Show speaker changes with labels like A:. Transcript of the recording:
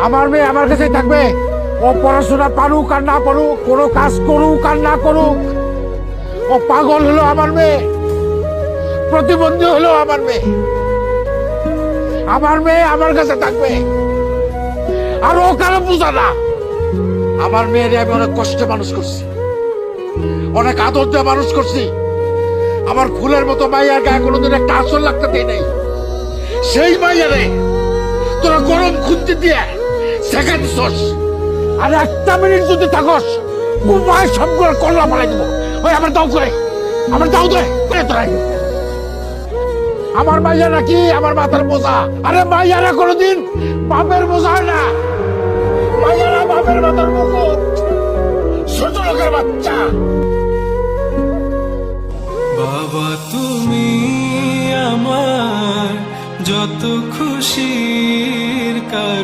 A: আমার মেয়ে আমার কাছেই থাকবে। ও পড়াশোনা পারুক আর না পারুক, কোনো কাজ করুক আর না করুক, ও পাগল হলো আমার মেয়ে, প্রতিবন্ধী হলো আমার মেয়ে। আমার মেয়ে আমার কাছে থাকবে। আর ও কারো বুঝা না। আমার মেয়েরে আমি অনেক কষ্টে মানুষ করছি, অনেক আদর দিয়ে মানুষ করছি। আমার ফুলের মতো মাইয়ার গায়ে কোনোদিন একটা আসর লাগতে দেয় নাই। সেই মাইয়ারে তোরা গরম খুঁজতে দিয়ে শেখাচ্ছস। আর একটা মিনিট যদি থাকস, উপায় সবগুলো করলা ফেলাই দেবো। ওই আমার দাও করে, আমার দাও দে তোরাই। আমার মাইয়া নাকি আমার মাথার বোঝা? আরে মাইয়ারা কোনোদিন বাপের বোঝা হয় না। মাইয়ারা বাপের মাথার মুকুট, ছোট লোকের বাচ্চা।
B: বাবা তুমি আমার যত খুশির কারণ।